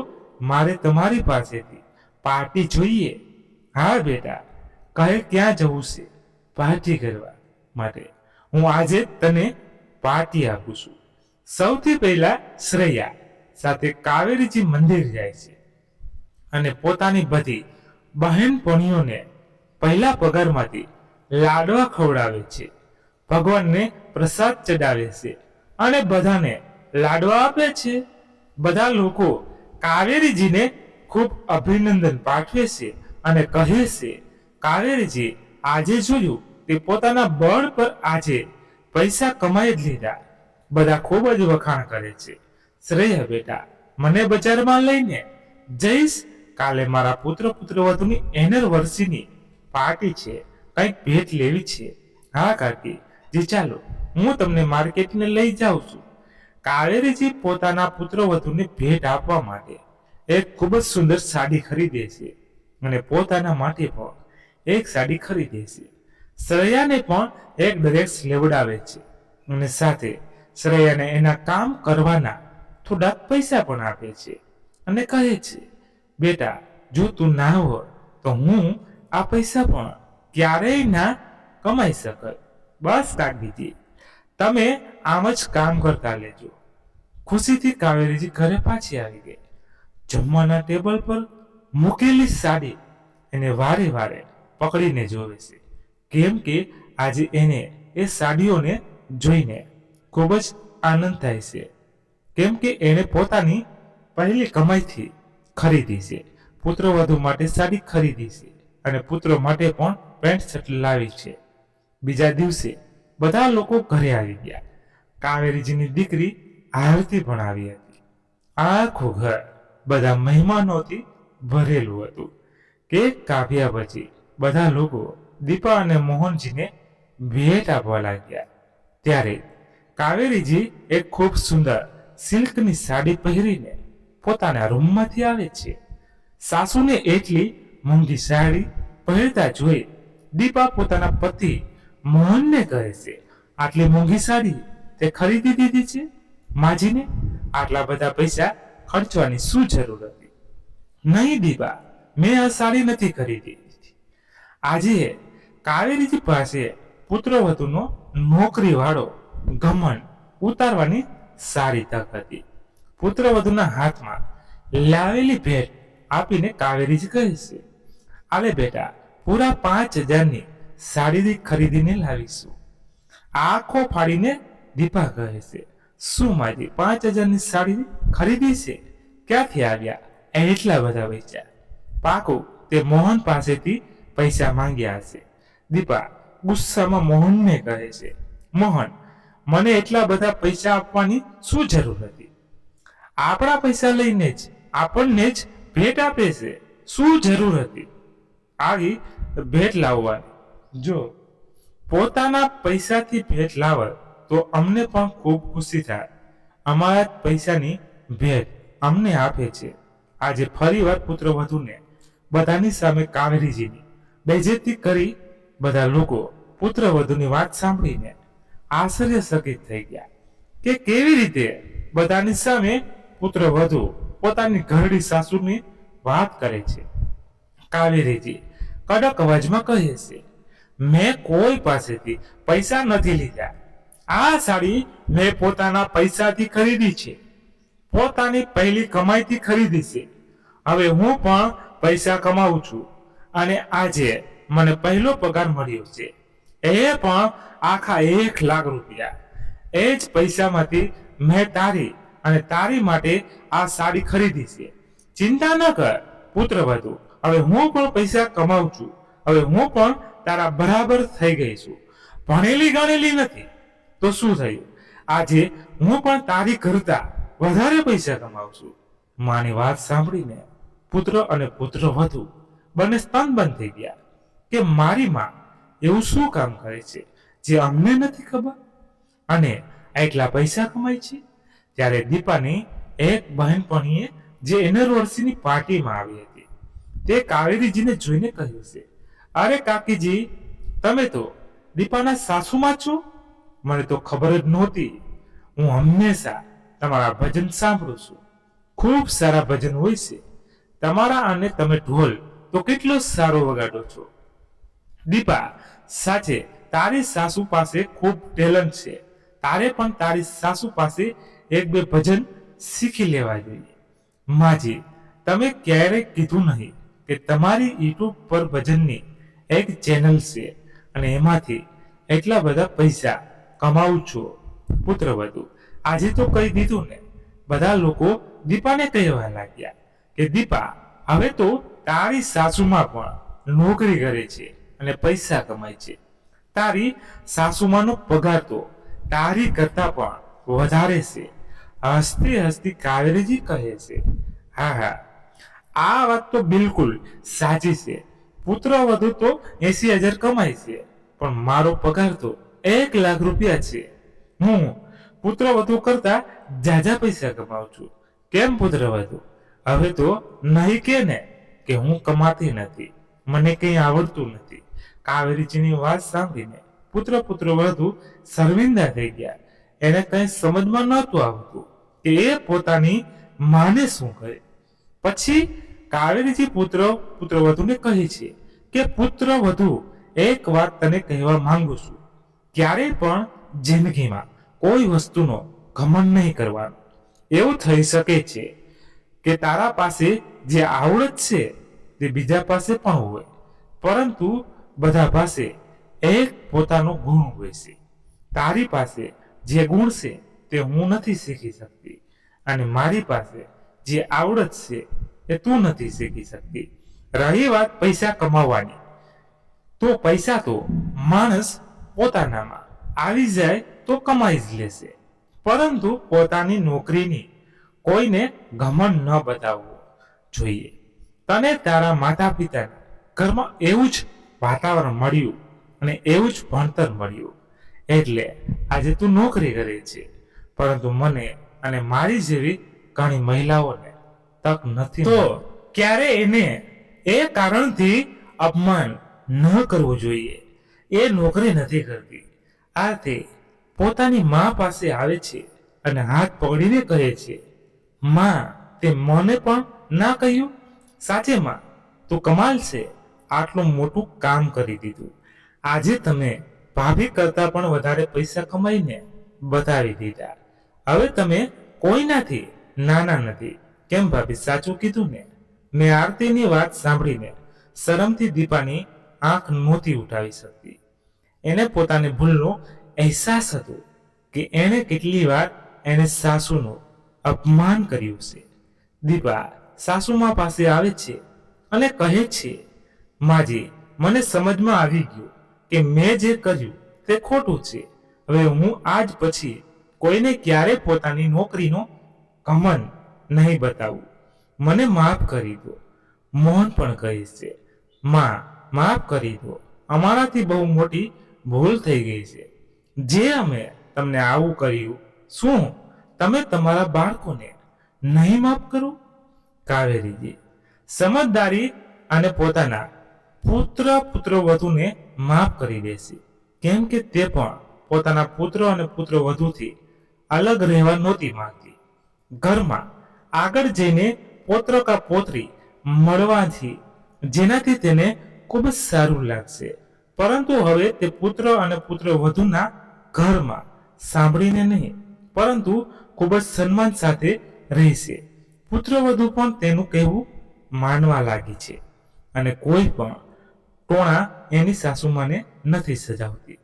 મારે તમારી પાસેથી પાર્ટી જોઈએ. હા બેટા, કહે ક્યાં જવું છે પાર્ટી કરવા માટે? હું આજે તને પાર્ટી આપું છું. સૌથી પહેલા શ્રેયા સાથે કાવેરીજી મંદિર જાય છે અને પોતાની બધી બહેનપણીઓને પહેલા પગારમાંથી લાડવા ખવડાવે છે, ભગવાનને પ્રસાદ ચડાવે છે અને બધાને લાડવા આપે છે. બધા લોકો કાવેરીજીને ખૂબ અભિનંદન પાઠવે છે અને કહે છે, કાવેરીજી આજે જોયું તે પોતાના બળ પર આજે પૈસા કમાઈ જ લીધા. બધા ખૂબ જ વખાણ કરે છે. શ્રેયા બેટા, મને બજારમાં લઈને જઈશ. કાલે મારા પુત્રવધુની એનિવર્સરીની પાર્ટી છે, કંઈક ભેટ લેવી છે. હા કાકી જી, ચાલો હું તમને માર્કેટને લઈ જાઉં છું. કાવેરીજી પોતાના પુત્રવધુને ભેટ આપવા માટે એક ખૂબ જ સુંદર સાડી ખરીદે છે અને પોતાના માટે પણ એક સાડી ખરીદે છે. શ્રેયાને પણ એક ડ્રેસ લેવડાવે છે અને સાથે શ્રેયાને એના કામ કરવાના થોડાક પૈસા પણ આપે છે અને કહે છે, બેટા જો તું ના હોય તો હું આ પૈસા પણ ક્યારેય ના કમાઈ શકે. બસ કાકીજી, તમે આમ જ કામ કરતા લેજો. ખુશીથી કાવેરીજી ઘરે પાછી આવી ગઈ. જમવાના ટેબલ પર મૂકેલી સાડી એને વારે વારે પકડીને જોવે છે, કેમ કે આજે એને એ સાડીઓને જોઈને ખૂબ જ આનંદ થાય છે, કેમ કે એને પોતાની પહેલી કમાઈથી ખરીદી છે. પુત્રવધુ માટે સાડી ખરીદી છે અને પુત્ર માટે પણ પેન્ટ શર્ટ લાવી છે. બીજા દિવસે બધા લોકો ઘરે આવી ગયા. કાવેરીજીની દીકરી આરતી પણ આવી હતી. આખું ઘર બધા મહેમાનોથી ભરેલું હતું. કેક કાપ્યા પછી બધા લોકો દીપા અને મોહનજીને ભેટ આપવા લાગ્યા. ત્યારે કાવેરીજી એક ખૂબ સુંદર સિલ્કની સાડી પહેરીને પોતાના રૂમમાંથી આવે છે. સાસુને એટલી મોંઘી સાડી પહેરતા જોઈ દીપા પોતાના પતિ મોહનને કહે છે, આટલી મોંઘી સાડી તે ખરીદી દીધી છે? માજીને આટલા બધા પૈસા ખર્ચવાની શું જરૂર હતી? નહીં દીપા, મેં આ સાડી નથી ખરીદી. આજે કાવેરીજી પાસે પુત્રવધુનો નોકરી વાળો ઘમંડ ઉતારવાની સારી તક હતી. પુત્રવધુના હાથમાં લાવેલી ભેટ આપીને કાવેરીજી કહે છે, આલે બેટા, પૂરા 5,000ની સાડી ખરીદીને લાવીશું. આંખો ફાડીને દીપા કહે છે, શું માજી 5,000ની સાડી ખરીદી છે? ક્યાંથી આવ્યા એટલા બધા પૈસા? પાકું તે મોહન પાસેથી પૈસા માંગ્યા હશે. દીપા ગુસ્સામાં મોહનને કહે છે, મોહન, મને એટલા બધા પૈસા આપવાની શું જરૂર હતી? આપણા પૈસા લઈને જ આપણને જ ભેટ આપે છે, શું જરૂર હતી આવી ભેટ લાવવાની? જો પોતાના પૈસાથી ભેટ લાવે તો અમને પણ ખૂબ ખુશી થાય. અમારા પૈસાની ભેટ અમને આપે છે. આજે ફરીવાર પુત્રવધુને બધાની સામે કાવેરીજીની બેઇજ્જતી કરી. બધા લોકો પુત્રવધુની વાત સાંભળીને આશ્ચર્યચકિત થઈ ગયા કે કેવી રીતે બધાની સામે પુત્રવધુ પોતાની ઘરડી સાસુની વાત કરે છે. કાવેરીજી કડક અવાજમાં કહે છે, મેં કોઈ પાસેથી પૈસા નથી લીધા. આ સાડી મેં પોતાના પૈસાથી ખરીદી છે, પોતાની પહેલી કમાઈથી ખરીદી છે. હવે હું પણ પૈસા કમાઉં છું અને આજે મને પહેલો પગાર મળ્યો છે, એ પણ આખા 1 લાખ રૂપિયા. એ જ પૈસામાંથી મેં તારી અને તારી માટે આ સાડી ખરીદી છે. ચિંતા ન કર પુત્રવધુ, હવે હું પણ પૈસા કમાઉં છું. હવે હું પણ તારા બરાબર થઈ ગઈ છું. ભણેલી ગણેલી નથી તો શું થયું? આજે હું પણ તારી કરતા વધારે પૈસા કમાઉં છું. માની વાત સાંભળીને પુત્ર અને પુત્રવધુ બંને સ્તનબંધ થઈ ગયા કે મારી માં એવું શું કામ કરે છે જે અમને નથી ખબર અને એટલા પૈસા કમાય છે? ત્યારે દીપાની એક બહેનપણીએ જે એનિવર્સરીની પાર્ટીમાં આવી હતી તે કાવેરીજીને જોઈને કહ્યું છે, અરે કાકીજી, તમે તો દીપાના સાસુમાં છો? મને તો ખબર જ નહોતી. હું હંમેશા તમારા ભજન સાંભળું છું. ખૂબ સારા ભજન હોય છે તમારા અને તમે ઢોલ તો કેટલો સારો વગાડો છો. દીપા, સાચે તારી સાસુ પાસે ખૂબ ટેલેન્ટ છે. તારે પણ તારી સાસુ પાસે 1-2 ભજન શીખી લેવા જોઈએ. માજી, તમે ક્યારેય કીધું નહીં કે તમારી યુટ્યુબ પર ભજનની એક ચેનલ છે અને એમાંથી એટલા બધા પૈસા કમાવું છો. પુત્રવધુ, આજે તો કહી દીધું ને. બધા લોકો દીપાને કહેવા લાગ્યા કે દીપા, હવે તો તારી સાસુમાં પણ નોકરી કરે છે અને પૈસા કમાય છે. તારી સાસુમાનો પગાર તો તારી કરતા પણ વધારે છે. હસતી હસતી કાવેરીજી કહે છે, હા હા, આ વાત તો બિલકુલ સાચી છે. પુત્રવધુ તો 80,000 કમાય છે, પણ મારો પગાર તો 1 લાખ રૂપિયા છે. હું પુત્રવધુ કરતા જાજા પૈસા કમાઉં છું. કેમ પુત્રવધુ? હવે તો નહીં કે ને કે હું કમાતી નથી, મને કંઈ આવડતું નથી. કાવેરીજીની વાત સાંભળીને પુત્રવધુ શર્મિંદા થઈ ગયા. એને કંઈ સમજમાં નહોતું આવતું કે એ પોતાની માને શું કહે. પછી કાવેરીજી પુત્રવધુને કહે છે કે પુત્રવધુ, એક વાત તને કહેવા માંગુ છું. ક્યારેય પણ જિંદગીમાં કોઈ વસ્તુનો ઘમંડ નહીં કરવાનો. એવું થઈ શકે છે કે તારા પાસે જે આવડત છે તે બીજા પાસે પણ હોય, પરંતુ બધા પાસે એક પોતાનો ગુણ હોય છે. તારી પાસે જે ગુણ છે તે હું નથી શીખી શકતી અને મારી પાસે જે આવડત છે એ તું નથી શીખી શકતી. રહી વાત પૈસા કમાવાની, તો પૈસા તો માણસ પોતાનામાં આવી જાય તો કમાઈ જ લેશે, પરંતુ પોતાની નોકરીની કોઈને ઘમંડ ન બતાવવો જોઈએ. તને તારા માતા પિતાના ઘરમાં એવું જ વાતાવરણ મળ્યું અને એવું જ ભણતર મળ્યું એટલે આજે તું નોકરી કરે છે, પરંતુ મને અને મારી જેવી ઘણી મહિલાઓને તક નથી. તો ક્યારે એને એ કારણથી અપમાન ન કરવો જોઈએ. એ નોકરી નથી કરતી. આ તે પોતાની મા પાસે આવે છે અને હાથ પકડીને કહે છે, માં, તે મને પણ ના કહ્યું? સાચે માં, તો કમાલ છે, આટલું મોટું કામ કરી દીધું. આજે તમે ભાભી કરતા પણ વધારે પૈસા કમાઈને બતાવી દીધા. હવે તમે કોઈનાથી નાના નથી. કેમ ભાભી, સાચું કીધું ને? મેં આરતીની વાત સાંભળીને શરમથી દીપાની આંખ નહોતી ઉઠાવી શકતી. એને પોતાની ભૂલનો અહેસાસ હતો કે એણે કેટલી વાર એને સાસુનું અપમાન કર્યું છે. દીપા સાસુમા પાસે આવે છે અને કહે છે, માજી, મને સમજમાં આવી ગયું કે મેં જે કર્યું તે ખોટું છે. હવે હું આજ પછી કોઈને ક્યારે પોતાની નોકરીનો ઘમંડ નહીં બતાવું. મને માફ કરી દો. મોહન પણ કહે છે, માં, માફ કરી દો. અમારાથી બહુ મોટી ભૂલ થઈ ગઈ છે. જે અમે તમને આવું કર્યું, શું તમે તમારા બાળકોને નહીં માફ કરો? કાવેરીજી સમજદારી અને પોતાના પુત્રવધૂને માફ કરી દેશે, કેમ કે તે પણ પોતાના પુત્ર અને પુત્રવધૂથી અલગ રહેવા નહોતી માંગતી. ઘરમાં આગળ જઈને પુત્ર કા પોત્રી મળવાથી જેનાથી તેને ખૂબ જ સારું લાગશે, પરંતુ હવે તે પુત્ર અને પુત્રવધૂના ઘરમાં સાંભળીને નહીં, પરંતુ ખૂબ જ સન્માન સાથે રહેશે. પુત્રવધુ પણ તેનું કહેવું માનવા લાગી છે અને કોઈ પણ ટોણા એની સાસુમાને નથી સજાવતી.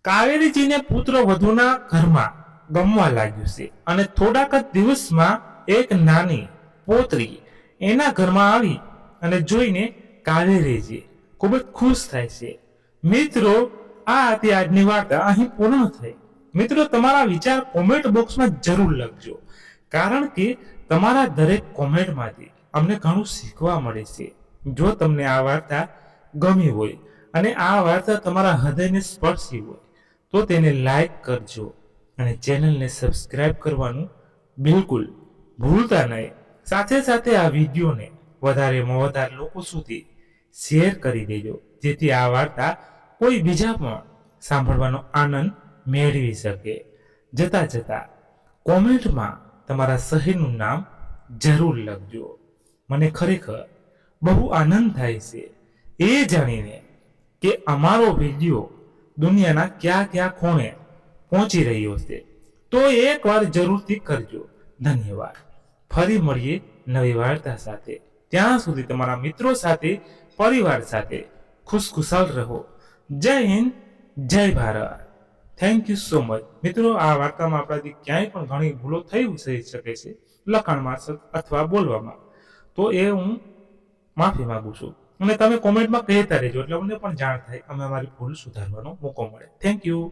કાવેરીજીને પુત્રવધુના ઘરમાં ગમવા લાગ્યું છે અને થોડાક જ દિવસમાં એક નાની પોતરી એના ઘરમાં આવી અને જોઈને કાવેરીજી ખૂબ જ ખુશ થાય છે. મિત્રો, આ હતી આજની વાર્તા, અહીં પૂર્ણ થઈ. મિત્રો, તમારા વિચાર કોમેન્ટ બોક્સમાં જરૂર લખજો, કારણ કે તમારા દરેક કોમેન્ટમાંથી અમને ઘણું શીખવા મળે છે. જો તમને આ વાર્તા ગમી હોય અને આ વાર્તા તમારા હૃદયને સ્પર્શી હોય તો તેને લાઈક કરજો અને ચેનલને સબસ્ક્રાઇબ કરવાનું બિલકુલ ભૂલતા નહીં. સાથે સાથે આ વિડીયોને વધારેમાં વધારે લોકો સુધી શેર કરી દેજો, જેથી આ વાર્તા કોઈ બીજા પણ સાંભળવાનો આનંદ મેળવી શકે. જતા જતા કોમેન્ટમાં તમારા શહેરનું નામ જરૂર લખજો. મને ખરેખર બહુ આનંદ થાય છે એ જાણીને કે અમારો વિડીયો દુનિયાના ક્યાં ક્યાં ખૂણે પહોંચી રહ્યો છે. તો એકવાર જરૂરથી કરજો. ધન્યવાદ. ફરી મળીએ નવી વાર્તા સાથે. ત્યાં સુધી તમારા મિત્રો સાથે, પરિવાર સાથે ખુશખુશાલ રહો. જય હિન્દ, જય Bharat. Thank you so much. મિત્રો, આ વાર્તામાં આપણાથી ક્યાંય પણ ઘણી ભૂલો થઈ શકે છે, લખાણમાં અથવા બોલવામાં, તો એ હું માફી માંગુ છું. અને તમે કોમેન્ટમાં કહેતા રહેજો, એટલે અમને પણ જાણ થાય, અમે અમારી ભૂલ સુધારવાનો મોકો મળે. Thank you.